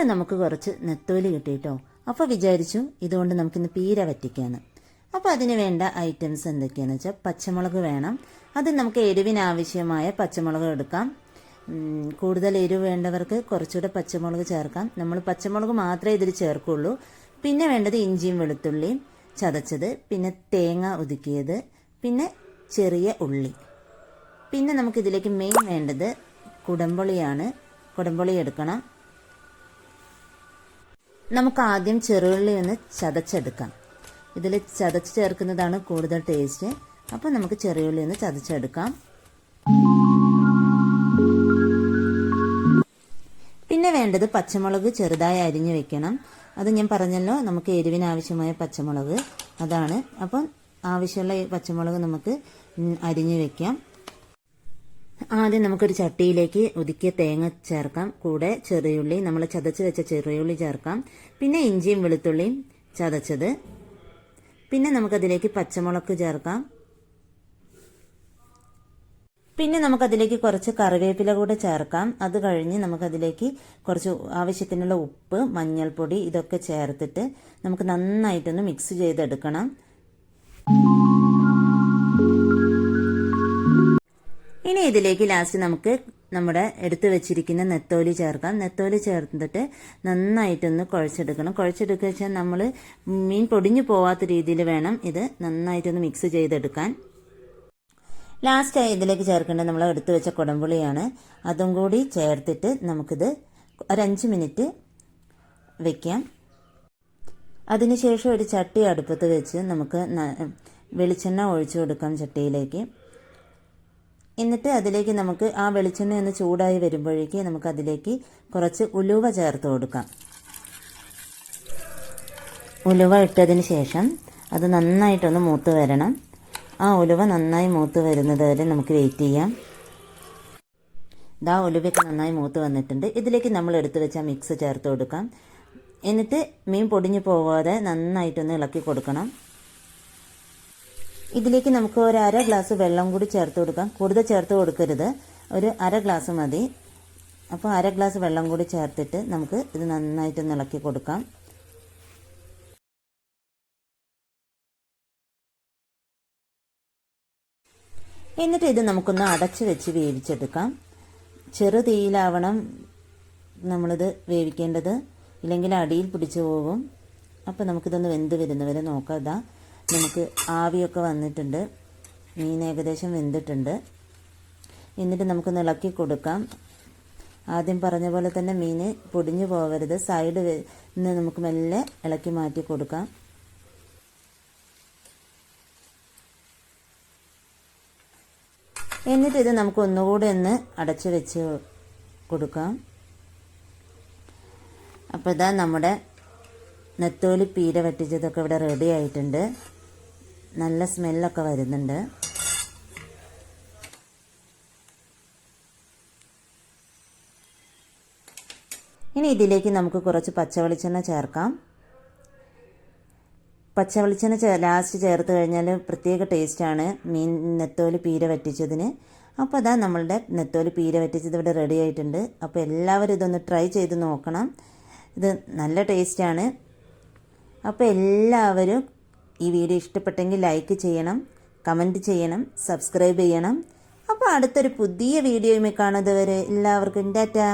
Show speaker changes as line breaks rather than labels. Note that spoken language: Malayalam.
പിന്നെ നമുക്ക് കുറച്ച് നെത്തോലി കിട്ടിയിട്ടോ. അപ്പോൾ വിചാരിച്ചു ഇതുകൊണ്ട് നമുക്കിന്ന് പീര വറ്റിക്കാന്ന്. അപ്പോൾ അതിന് വേണ്ട ഐറ്റംസ് എന്തൊക്കെയാണെന്ന് വെച്ചാൽ പച്ചമുളക് വേണം. അത് നമുക്ക് എരിവിനാവശ്യമായ പച്ചമുളക് എടുക്കാം. കൂടുതൽ എരിവ് വേണ്ടവർക്ക് കുറച്ചുകൂടെ പച്ചമുളക് ചേർക്കാം. നമ്മൾ പച്ചമുളക് മാത്രമേ ഇതിൽ ചേർക്കുള്ളൂ. പിന്നെ വേണ്ടത് ഇഞ്ചിയും വെളുത്തുള്ളിയും ചതച്ചത്, പിന്നെ തേങ്ങ ഒതുക്കിയത്, പിന്നെ ചെറിയ ഉള്ളി. പിന്നെ നമുക്കിതിലേക്ക് മെയിൻ വേണ്ടത് കുടംപുളിയാണ്. കുടംപുളി എടുക്കണം. നമുക്ക് ആദ്യം ചെറുള്ളി ഒന്ന് ചതച്ചെടുക്കാം. ഇതിൽ ചതച്ച് ചേർക്കുന്നതാണ് കൂടുതൽ ടേസ്റ്റ്. അപ്പോൾ നമുക്ക് ചെറിയുള്ളി ഒന്ന് ചതച്ചെടുക്കാം. പിന്നെ വേണ്ടത് പച്ചമുളക് ചെറുതായി അരിഞ്ഞു വെക്കണം. അത് ഞാൻ പറഞ്ഞല്ലോ, നമുക്ക് എരിവിനാവശ്യമായ പച്ചമുളക് അതാണ്. അപ്പം ആവശ്യമുള്ള പച്ചമുളക് നമുക്ക് അരിഞ്ഞു വെക്കാം. ആദ്യം നമുക്കൊരു ചട്ടിയിലേക്ക് ഒതുക്കിയ തേങ്ങ ചേർക്കാം. കൂടെ ചെറിയുള്ളി, നമ്മൾ ചതച്ച് വെച്ച ചെറിയുള്ളി ചേർക്കാം. പിന്നെ ഇഞ്ചിയും വെളുത്തുള്ളിയും ചതച്ചത്. പിന്നെ നമുക്കതിലേക്ക് പച്ചമുളക് ചേർക്കാം. പിന്നെ നമുക്കതിലേക്ക് കുറച്ച് കറിവേപ്പില കൂടെ ചേർക്കാം. അത് കഴിഞ്ഞ് നമുക്കതിലേക്ക് കുറച്ച് ആവശ്യത്തിനുള്ള ഉപ്പ്, മഞ്ഞൾപ്പൊടി ഇതൊക്കെ ചേർത്തിട്ട് നമുക്ക് നന്നായിട്ടൊന്ന് മിക്സ് ചെയ്തെടുക്കണം. ഇനി ഇതിലേക്ക് ലാസ്റ്റ് നമുക്ക് നമ്മുടെ എടുത്തു വെച്ചിരിക്കുന്ന നെത്തോലി ചേർക്കാം. നെത്തോലി ചേർത്തിട്ട് നന്നായിട്ടൊന്ന് കുഴച്ചെടുക്കണം. കുഴച്ചെടുക്കുക വെച്ചാൽ നമ്മൾ മീൻ പൊടിഞ്ഞു പോവാത്ത രീതിയിൽ വേണം ഇത് നന്നായിട്ടൊന്ന് മിക്സ് ചെയ്തെടുക്കാൻ. ലാസ്റ്റ് ഇതിലേക്ക് ചേർക്കേണ്ടത് നമ്മൾ എടുത്തു വെച്ച കുടംപുളിയാണ്. അതും കൂടി ചേർത്തിട്ട് നമുക്കിത് ഒരു 5 മിനിറ്റ് വെക്കാം. അതിനുശേഷം ഒരു ചട്ടി അടുപ്പത്ത് വെച്ച് നമുക്ക് വെളിച്ചെണ്ണ ഒഴിച്ചു കൊടുക്കാം ചട്ടിയിലേക്ക്. എന്നിട്ട് അതിലേക്ക് നമുക്ക് ആ വെളിച്ചെണ്ണ ഒന്ന് ചൂടായി വരുമ്പോഴേക്ക് നമുക്ക് അതിലേക്ക് കുറച്ച് ഉലുവ ചേർത്ത് കൊടുക്കാം. ഉലുവ ഇട്ടതിന് ശേഷം അത് നന്നായിട്ടൊന്ന് മൂത്ത് വരണം. ആ ഉലുവ നന്നായി മൂത്ത് വരുന്നത് വരെ നമുക്ക് വെയിറ്റ് ചെയ്യാം. ഉലുവയ്ക്ക് നന്നായി മൂത്ത് വന്നിട്ടുണ്ട്. ഇതിലേക്ക് നമ്മൾ എടുത്തു വെച്ച മിക്സ് ചേർത്ത് കൊടുക്കാം. എന്നിട്ട് മീൻ പൊടിഞ്ഞു പോകാതെ നന്നായിട്ടൊന്ന് ഇളക്കി കൊടുക്കണം. ഇതിലേക്ക് നമുക്ക് ഒരു 1/2 ഗ്ലാസ് വെള്ളം കൂടി ചേർത്ത് കൊടുക്കാം. കൂടുതൽ ചേർത്ത് കൊടുക്കരുത്, ഒരു 1/2 ഗ്ലാസ് മതി. അപ്പോൾ 1/2 ഗ്ലാസ് വെള്ളം കൂടി ചേർത്തിട്ട് നമുക്ക് ഇത് നന്നായിട്ടൊന്ന് ഇളക്കി കൊടുക്കാം. എന്നിട്ട് ഇത് നമുക്കൊന്ന് അടച്ച് വെച്ച് വേവിച്ചെടുക്കാം. ചെറു തീയിലാവണം നമ്മളിത് വേവിക്കേണ്ടത്, ഇല്ലെങ്കിൽ അടിയിൽ പിടിച്ചു പോകും. അപ്പോൾ നമുക്കിതൊന്ന് വെന്ത് വരുന്നവരെ നോക്കാം. നമുക്ക് ആവിയൊക്കെ വന്നിട്ടുണ്ട്, മീൻ ഏകദേശം വെന്തിട്ടുണ്ട്. എന്നിട്ട് നമുക്കൊന്ന് ഇളക്കി കൊടുക്കാം. ആദ്യം പറഞ്ഞ പോലെ തന്നെ മീൻ പൊടിഞ്ഞു പോകരുത്. സൈഡ് നിന്ന് നമുക്ക് മെല്ലെ ഇളക്കി മാറ്റി കൊടുക്കാം. എന്നിട്ട് ഇത് നമുക്ക് ഒന്നുകൂടെ ഒന്ന് അടച്ചു വെച്ച് കൊടുക്കാം. അപ്പോൾ ഇതാ നമ്മുടെ നെത്തോലി പീര വറ്റിച്ചതൊക്കെ ഇവിടെ റെഡി ആയിട്ടുണ്ട്. നല്ല സ്മെല്ലൊക്കെ വരുന്നുണ്ട്. ഇനി ഇതിലേക്ക് നമുക്ക് കുറച്ച് പച്ചവെളിച്ചെണ്ണ ചേർക്കാം. പച്ചവെളിച്ചെണ്ണ ലാസ്റ്റ് ചേർത്ത് കഴിഞ്ഞാൽ പ്രത്യേക ടേസ്റ്റാണ് മീൻ നെത്തോലി പീര വറ്റിച്ചതിന്. അപ്പോൾ അതാ നമ്മളുടെ നെത്തോലി പീര വറ്റിച്ചത് ഇവിടെ റെഡി ആയിട്ടുണ്ട്. അപ്പോൾ എല്ലാവരും ഇതൊന്ന് ട്രൈ ചെയ്ത് നോക്കണം. ഇത് നല്ല ടേസ്റ്റാണ്. അപ്പോൾ എല്ലാവരും ഈ വീഡിയോ ഇഷ്ടപ്പെട്ടെങ്കിൽ ലൈക്ക് ചെയ്യണം, കമൻറ്റ് ചെയ്യണം, സബ്സ്ക്രൈബ് ചെയ്യണം. അപ്പോൾ അടുത്തൊരു പുതിയ വീഡിയോയുമായി കാണുന്നത് വരെ എല്ലാവർക്കും ടാറ്റാ.